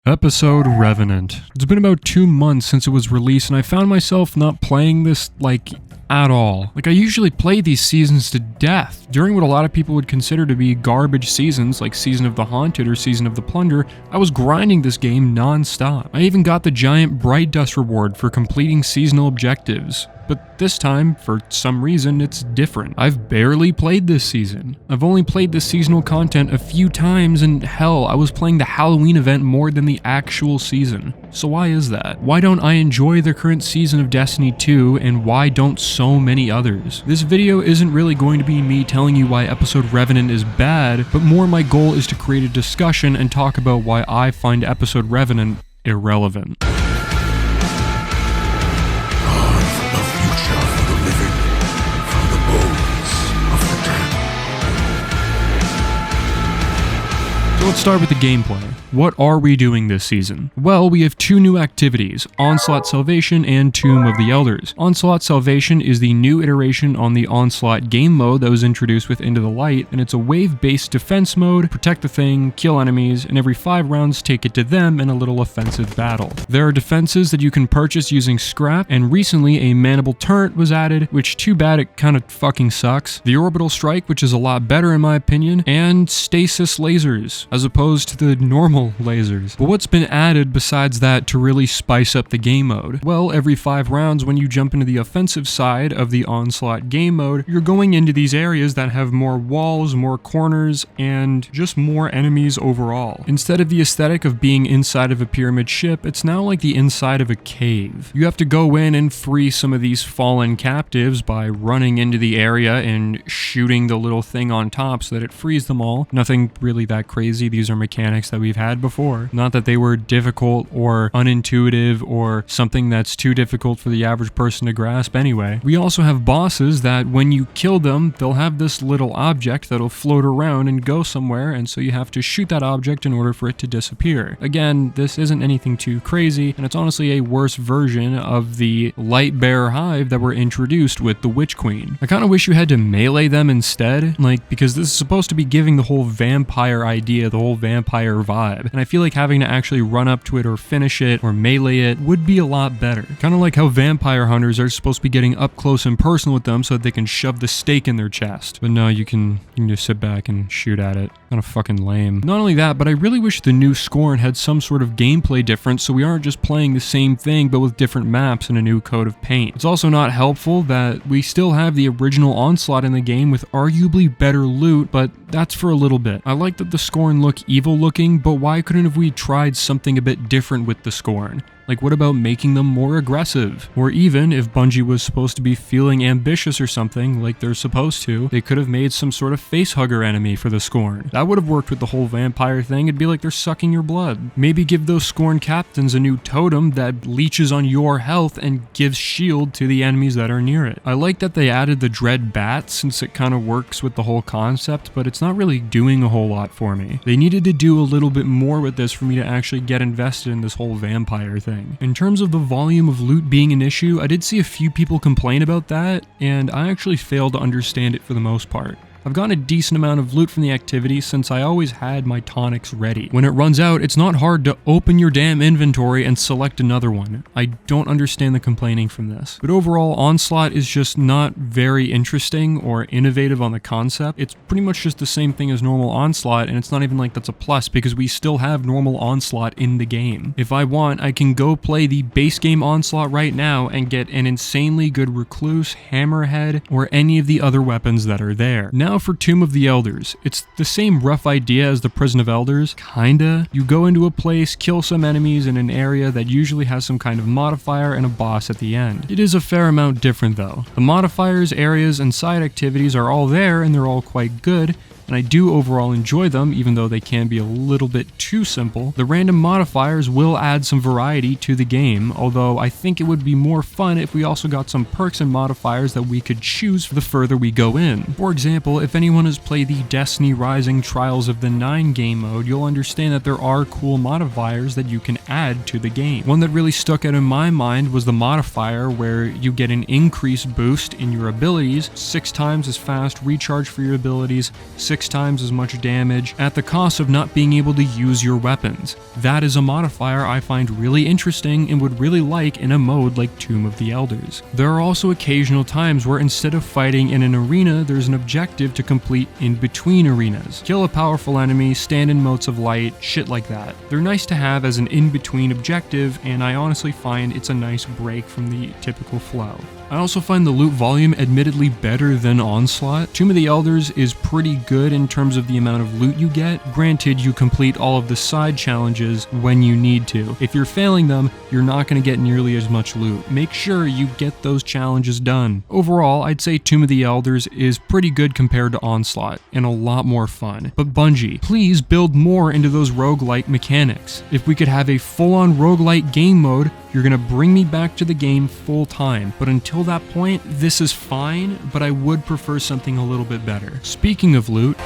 Episode Revenant. It's been about 2 months since it was released and I found myself not playing this, at all. I usually play these seasons to death. During what a lot of people would consider to be garbage seasons, like Season of the Haunted or Season of the Plunder, I was grinding this game non-stop. I even got the giant Bright Dust reward for completing seasonal objectives. But this time, for some reason, it's different. I've barely played this season. I've only played this seasonal content a few times, and hell, I was playing the Halloween event more than the actual season. So why is that? Why don't I enjoy the current season of Destiny 2, and why don't so many others? This video isn't really going to be me telling you why episode Revenant is bad, but more my goal is to create a discussion and talk about why I find episode Revenant irrelevant. So let's start with the gameplay. What are we doing this season? Well, we have 2 new activities, Onslaught Salvation and Tomb of the Elders. Onslaught Salvation is the new iteration on the Onslaught game mode that was introduced with Into the Light, and it's a wave-based defense mode, protect the thing, kill enemies, and every 5 rounds take it to them in a little offensive battle. There are defenses that you can purchase using scrap, and recently a manable turret was added, which too bad it kinda fucking sucks. The orbital strike, which is a lot better in my opinion, and stasis lasers, as opposed to the normal lasers. But what's been added besides that to really spice up the game mode? Well, every 5 rounds when you jump into the offensive side of the Onslaught game mode, you're going into these areas that have more walls, more corners, and just more enemies overall. Instead of the aesthetic of being inside of a pyramid ship, it's now like the inside of a cave. You have to go in and free some of these fallen captives by running into the area and shooting the little thing on top so that it frees them all. Nothing really that crazy. These are mechanics that we've had before. Not that they were difficult or unintuitive or something that's too difficult for the average person to grasp anyway. We also have bosses that when you kill them, they'll have this little object that'll float around and go somewhere, and so you have to shoot that object in order for it to disappear. Again, this isn't anything too crazy, and it's honestly a worse version of the Lightbearer Hive that were introduced with the Witch Queen. I kind of wish you had to melee them instead, because this is supposed to be giving the whole vampire idea, the whole vampire vibe. And I feel like having to actually run up to it or finish it or melee it would be a lot better. Kind of like how vampire hunters are supposed to be getting up close and personal with them so that they can shove the stake in their chest. But no, you can just sit back and shoot at it. Kind of fucking lame. Not only that, but I really wish the new Scorn had some sort of gameplay difference so we aren't just playing the same thing but with different maps and a new coat of paint. It's also not helpful that we still have the original Onslaught in the game with arguably better loot, but that's for a little bit. I like that the Scorn look evil looking, but why couldn't have we tried something a bit different with the Scorn? What about making them more aggressive? Or even, if Bungie was supposed to be feeling ambitious or something, like they're supposed to, they could have made some sort of facehugger enemy for the Scorn. That would have worked with the whole vampire thing. It'd be like they're sucking your blood. Maybe give those Scorn captains a new totem that leeches on your health and gives shield to the enemies that are near it. I like that they added the Dread Bat since it kind of works with the whole concept, but it's not really doing a whole lot for me. They needed to do a little bit more with this for me to actually get invested in this whole vampire thing. In terms of the volume of loot being an issue, I did see a few people complain about that, and I actually failed to understand it for the most part. I've gotten a decent amount of loot from the activity since I always had my tonics ready. When it runs out, it's not hard to open your damn inventory and select another one. I don't understand the complaining from this. But overall, Onslaught is just not very interesting or innovative on the concept. It's pretty much just the same thing as normal Onslaught, and it's not even like that's a plus because we still have normal Onslaught in the game. If I want, I can go play the base game Onslaught right now and get an insanely good Recluse, Hammerhead, or any of the other weapons that are there. Now for Tomb of the Elders. It's the same rough idea as the Prison of Elders, kinda. You go into a place, kill some enemies in an area that usually has some kind of modifier and a boss at the end. It is a fair amount different though. The modifiers, areas, and side activities are all there and they're all quite good, and I do overall enjoy them, even though they can be a little bit too simple. The random modifiers will add some variety to the game, although I think it would be more fun if we also got some perks and modifiers that we could choose the further we go in. For example, if anyone has played the Destiny Rising Trials of the Nine game mode, you'll understand that there are cool modifiers that you can add to the game. One that really stuck out in my mind was the modifier where you get an increased boost in your abilities, 6 times as fast recharge for your abilities, 6 6 times as much damage at the cost of not being able to use your weapons. That is a modifier I find really interesting and would really like in a mode like Tomb of the Elders. There are also occasional times where instead of fighting in an arena, there's an objective to complete in between arenas. Kill a powerful enemy, stand in motes of light, shit like that. They're nice to have as an in-between objective, and I honestly find it's a nice break from the typical flow. I also find the loot volume admittedly better than Onslaught. Tomb of the Elders is pretty good in terms of the amount of loot you get. Granted, you complete all of the side challenges when you need to. If you're failing them, you're not going to get nearly as much loot. Make sure you get those challenges done. Overall, I'd say Tomb of the Elders is pretty good compared to Onslaught, and a lot more fun. But Bungie, please build more into those roguelite mechanics. If we could have a full-on roguelite game mode, you're gonna bring me back to the game full time. But until that point, this is fine, but I would prefer something a little bit better. Speaking of loot,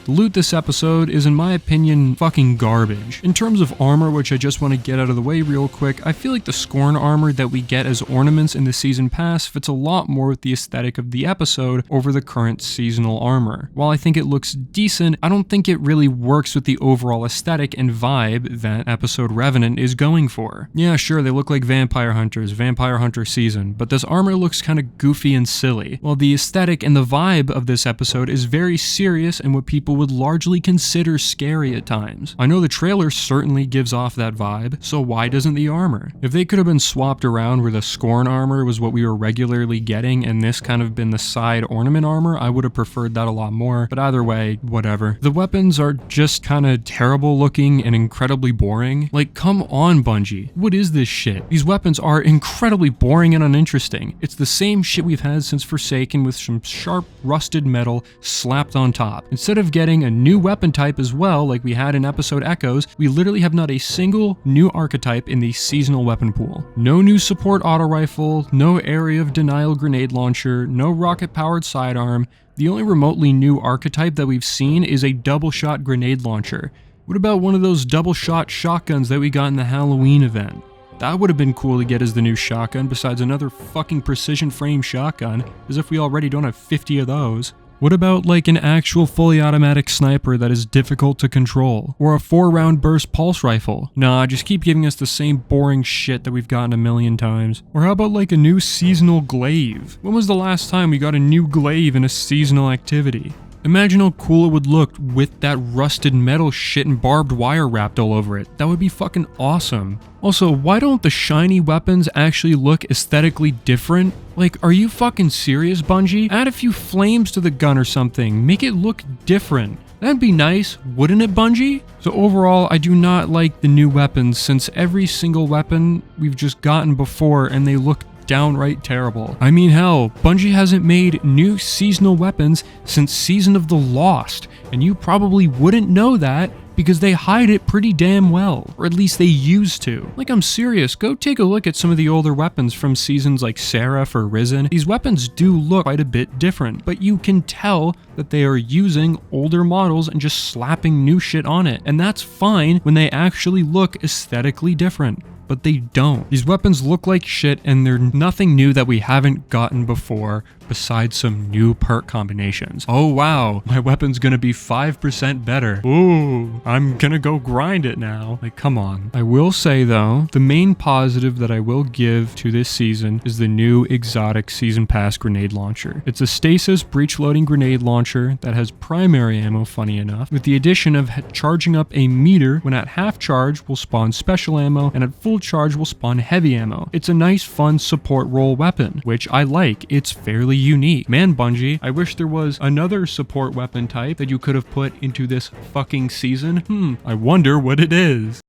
the loot this episode is, in my opinion, fucking garbage. In terms of armor, which I just want to get out of the way real quick, I feel like the Scorn armor that we get as ornaments in the season pass fits a lot more with the aesthetic of the episode over the current seasonal armor. While I think it looks decent, I don't think it really works with the overall aesthetic and vibe that episode Revenant is going for. Yeah, sure, they look like vampire hunters, vampire hunter season, but this armor looks kind of goofy and silly. While the aesthetic and the vibe of this episode is very serious and what people would largely consider scary at times. I know the trailer certainly gives off that vibe, so why doesn't the armor? If they could have been swapped around where the Scorn armor was what we were regularly getting and this kind of been the side ornament armor, I would have preferred that a lot more, but either way, whatever. The weapons are just kind of terrible looking and incredibly boring. Like, come on, Bungie. What is this shit? These weapons are incredibly boring and uninteresting. It's the same shit we've had since Forsaken with some sharp, rusted metal slapped on top. Instead of getting a new weapon type as well, like we had in episode Echoes, we literally have not a single new archetype in the seasonal weapon pool. No new support auto rifle, no area of denial grenade launcher, no rocket powered sidearm. The only remotely new archetype that we've seen is a double shot grenade launcher. What about one of those double shot shotguns that we got in the Halloween event? That would have been cool to get as the new shotgun, besides another fucking precision frame shotgun, as if we already don't have 50 of those. What about like an actual fully automatic sniper that is difficult to control? Or a 4-round burst pulse rifle? Nah, just keep giving us the same boring shit that we've gotten a million times. Or how about like a new seasonal glaive? When was the last time we got a new glaive in a seasonal activity? Imagine how cool it would look with that rusted metal shit and barbed wire wrapped all over it. That would be fucking awesome. Also, why don't the shiny weapons actually look aesthetically different? Like, are you fucking serious, Bungie? Add a few flames to the gun or something. Make it look different. That'd be nice, wouldn't it, Bungie? So overall, I do not like the new weapons since every single weapon we've just gotten before and they look downright terrible. I mean, hell, Bungie hasn't made new seasonal weapons since Season of the Lost, and you probably wouldn't know that because they hide it pretty damn well, or at least they used to. Like, I'm serious, go take a look at some of the older weapons from seasons like Seraph or Risen. These weapons do look quite a bit different, but you can tell that they are using older models and just slapping new shit on it, and that's fine when they actually look aesthetically different. But they don't. These weapons look like shit and they're nothing new that we haven't gotten before besides some new perk combinations. Oh wow, my weapon's gonna be 5% better. Ooh, I'm gonna go grind it now. Like, come on. I will say though, the main positive that I will give to this season is the new exotic season pass grenade launcher. It's a stasis breach loading grenade launcher that has primary ammo, funny enough, with the addition of charging up a meter when at half charge will spawn special ammo and at full charge will spawn heavy ammo. It's a nice fun support role weapon, which I like. It's fairly unique. Man, Bungie, I wish there was another support weapon type that you could have put into this fucking season. I wonder what it is.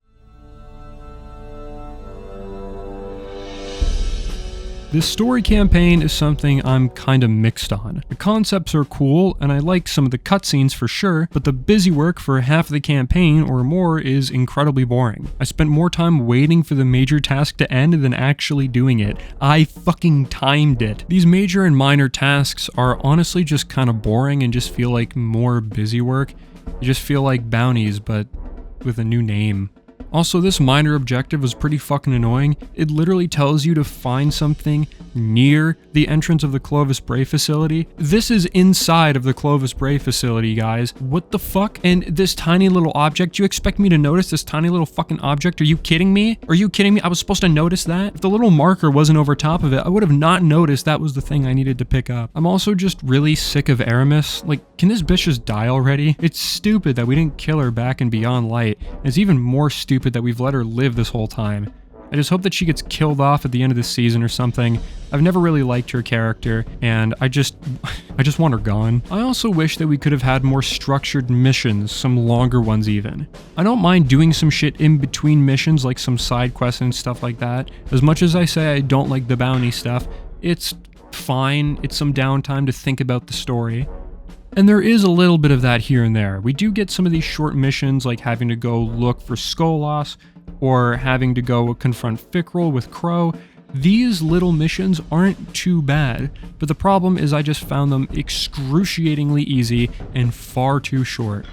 This story campaign is something I'm kinda mixed on. The concepts are cool, and I like some of the cutscenes for sure, but the busy work for half of the campaign or more is incredibly boring. I spent more time waiting for the major task to end than actually doing it. I fucking timed it. These major and minor tasks are honestly just kinda boring and just feel like more busy work. They just feel like bounties, but with a new name. Also, this minor objective was pretty fucking annoying. It literally tells you to find something near the entrance of the Clovis Bray facility. This is inside of the Clovis Bray facility, guys. What the fuck? And this tiny little object, you expect me to notice this tiny little fucking object? Are you kidding me? Are you kidding me? I was supposed to notice that? If the little marker wasn't over top of it, I would have not noticed that was the thing I needed to pick up. I'm also just really sick of Aramis. Like, can this bitch just die already? It's stupid that we didn't kill her back in Beyond Light. It's even more stupid that we've let her live this whole time. I just hope that she gets killed off at the end of the season or something. I've never really liked her character, and I just want her gone. I also wish that we could have had more structured missions, some longer ones even. I don't mind doing some shit in between missions, like some side quests and stuff like that. As much as I say I don't like the bounty stuff, it's fine. It's some downtime to think about the story. And there is a little bit of that here and there. We do get some of these short missions, like having to go look for Skolas, or having to go confront Fickrell with Crow. These little missions aren't too bad, but the problem is I just found them excruciatingly easy and far too short.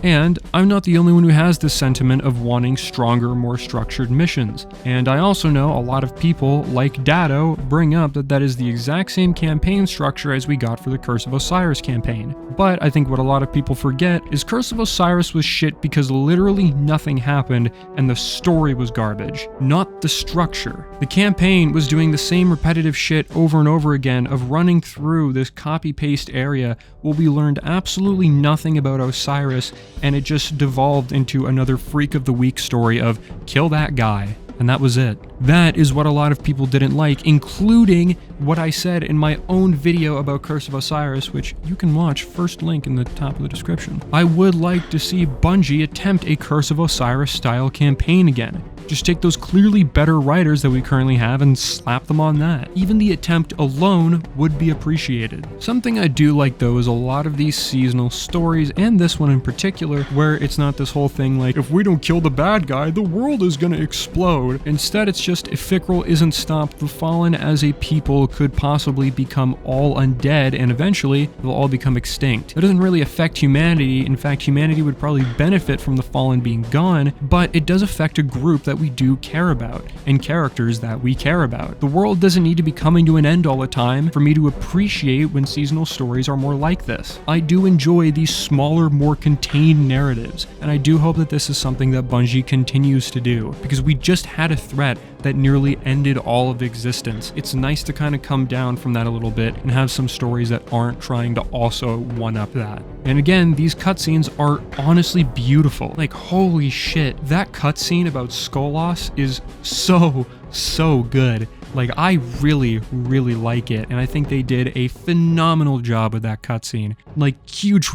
And I'm not the only one who has this sentiment of wanting stronger, more structured missions. And I also know a lot of people, like Dado, bring up that that is the exact same campaign structure as we got for the Curse of Osiris campaign. But I think what a lot of people forget is Curse of Osiris was shit because literally nothing happened and the story was garbage, not the structure. The campaign was doing the same repetitive shit over and over again of running through this copy-paste area where we learned absolutely nothing about Osiris, and it just devolved into another Freak of the Week story of kill that guy. And that was it. That is what a lot of people didn't like, including what I said in my own video about Curse of Osiris, which you can watch, first link in the top of the description. I would like to see Bungie attempt a Curse of Osiris style campaign again. Just take those clearly better writers that we currently have and slap them on that. Even the attempt alone would be appreciated. Something I do like though is a lot of these seasonal stories, and this one in particular, where it's not this whole thing like, if we don't kill the bad guy, the world is gonna explode. Instead, it's just, if Fickrell isn't stopped, the Fallen as a people could possibly become all undead, and eventually they'll all become extinct. That doesn't really affect humanity. In fact, humanity would probably benefit from the Fallen being gone, but it does affect a group that we do care about, and characters that we care about. The world doesn't need to be coming to an end all the time for me to appreciate when seasonal stories are more like this. I do enjoy these smaller, more contained narratives, and I do hope that this is something that Bungie continues to do, because we just had a threat that nearly ended all of existence. It's nice to kind of come down from that a little bit and have some stories that aren't trying to also one-up that. And again, these cutscenes are honestly beautiful. Like, holy shit, that cutscene about Skolas is so good. Like, I really like it, and I think they did a phenomenal job with that cutscene. Like, huge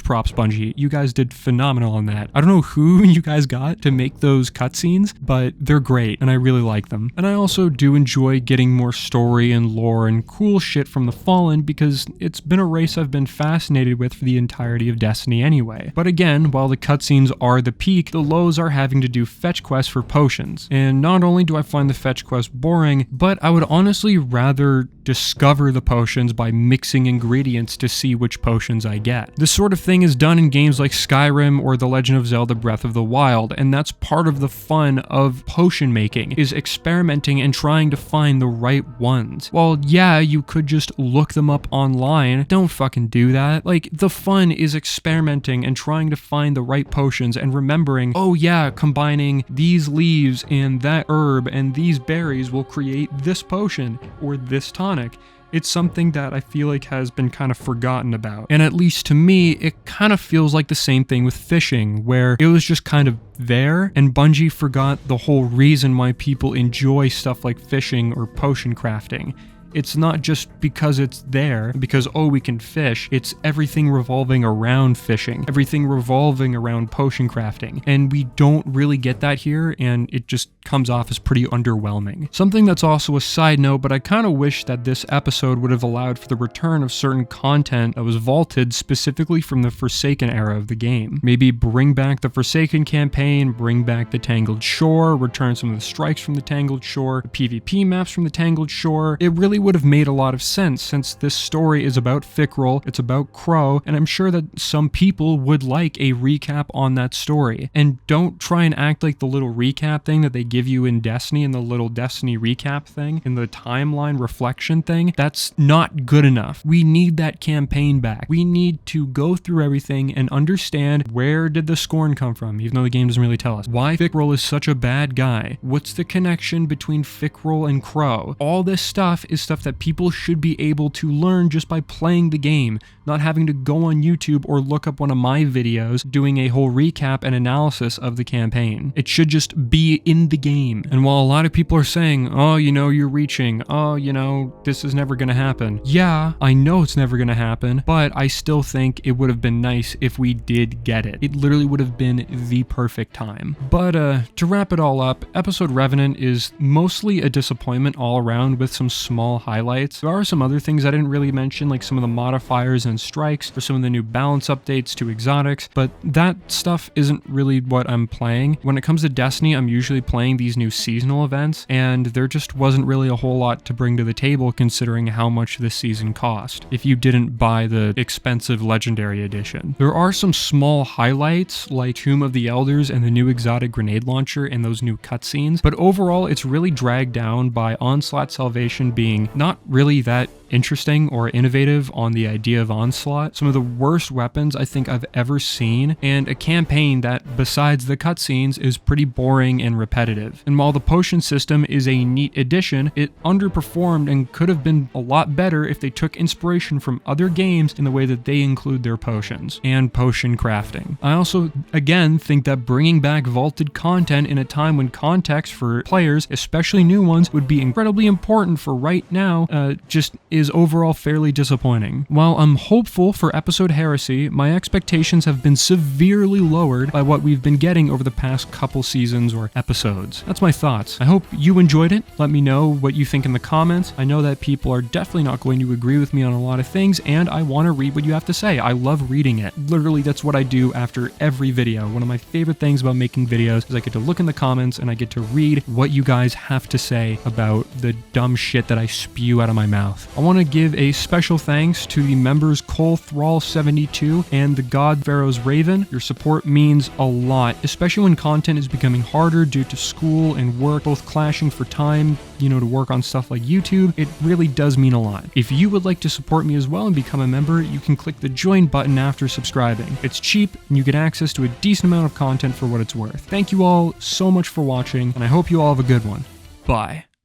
props, Bungie. You guys did phenomenal on that. I don't know who you guys got to make those cutscenes, but they're great, and I really like them. And I also do enjoy getting more story and lore and cool shit from the Fallen, because it's been a race I've been fascinated with for the entirety of Destiny anyway. But again, while the cutscenes are the peak, the lows are having to do fetch quests for potions. And not only do I find the fetch quests boring, but I would honestly rather discover the potions by mixing ingredients to see which potions I get. This sort of thing is done in games like Skyrim or The Legend of Zelda Breath of the Wild, and that's part of the fun of potion making, is experimenting and trying to find the right ones. While yeah, you could just look them up online, don't fucking do that. Like, the fun is experimenting and trying to find the right potions and remembering, oh yeah, combining these leaves and that herb and these berries will create this potion or this tonic. It's something that I feel like has been kind of forgotten about. And at least to me, it kind of feels like the same thing with fishing, where it was just kind of there, and Bungie forgot the whole reason why people enjoy stuff like fishing or potion crafting. It's not just because it's there, because, oh, we can fish. It's everything revolving around fishing, everything revolving around potion crafting. And we don't really get that here, and it just comes off as pretty underwhelming. Something that's also a side note, but I kind of wish that this episode would have allowed for the return of certain content that was vaulted specifically from the Forsaken era of the game. Maybe bring back the Forsaken campaign, bring back the Tangled Shore, return some of the strikes from the Tangled Shore, the PvP maps from the Tangled Shore. It really would have made a lot of sense since this story is about Fickrell, it's about Crow, and I'm sure that some people would like a recap on that story. And don't try and act like the little recap thing that they give you in Destiny and the little Destiny recap thing and the timeline reflection thing. That's not good enough. We need that campaign back. We need to go through everything and understand where did the scorn come from, even though the game doesn't really tell us. Why Fickrell is such a bad guy. What's the connection between Fickrell and Crow? All this stuff is stuff that people should be able to learn just by playing the game, not having to go on YouTube or look up one of my videos doing a whole recap and analysis of the campaign. It should just be in the game. And while a lot of people are saying, oh, you know, you're reaching, oh, you know, this is never gonna happen. Yeah, I know it's never gonna happen, but I still think it would have been nice if we did get it. It literally would have been the perfect time. But to wrap it all up, episode Revenant is mostly a disappointment all around with some small highlights. There are some other things I didn't really mention, like some of the modifiers and strikes for some of the new balance updates to exotics, but that stuff isn't really what I'm playing. When it comes to Destiny, I'm usually playing these new seasonal events, and there just wasn't really a whole lot to bring to the table considering how much this season cost, if you didn't buy the expensive Legendary Edition. There are some small highlights, like Tomb of the Elders and the new exotic grenade launcher and those new cutscenes, but overall it's really dragged down by Onslaught Salvation being not really that interesting or innovative on the idea of Onslaught, some of the worst weapons I think I've ever seen, and a campaign that, besides the cutscenes, is pretty boring and repetitive. And while the potion system is a neat addition, it underperformed and could have been a lot better if they took inspiration from other games in the way that they include their potions and potion crafting. I also, again, think that bringing back vaulted content in a time when context for players, especially new ones, would be incredibly important for right now, just is overall fairly disappointing. While I'm hopeful for episode Heresy, my expectations have been severely lowered by what we've been getting over the past couple seasons or episodes. That's my thoughts. I hope you enjoyed it. Let me know what you think in the comments. I know that people are definitely not going to agree with me on a lot of things, and I want to read what you have to say. I love reading it. Literally, that's what I do after every video. One of my favorite things about making videos is I get to look in the comments and I get to read what you guys have to say about the dumb shit that I spew out of my mouth. I want to give a special thanks to the members CoalThrall72 and TheGodPharaohsRaven. Your support means a lot, especially when content is becoming harder due to school and work, both clashing for time, to work on stuff like YouTube. It really does mean a lot. If you would like to support me as well and become a member, you can click the join button after subscribing. It's cheap and you get access to a decent amount of content for what it's worth. Thank you all so much for watching, and I hope you all have a good one. Bye.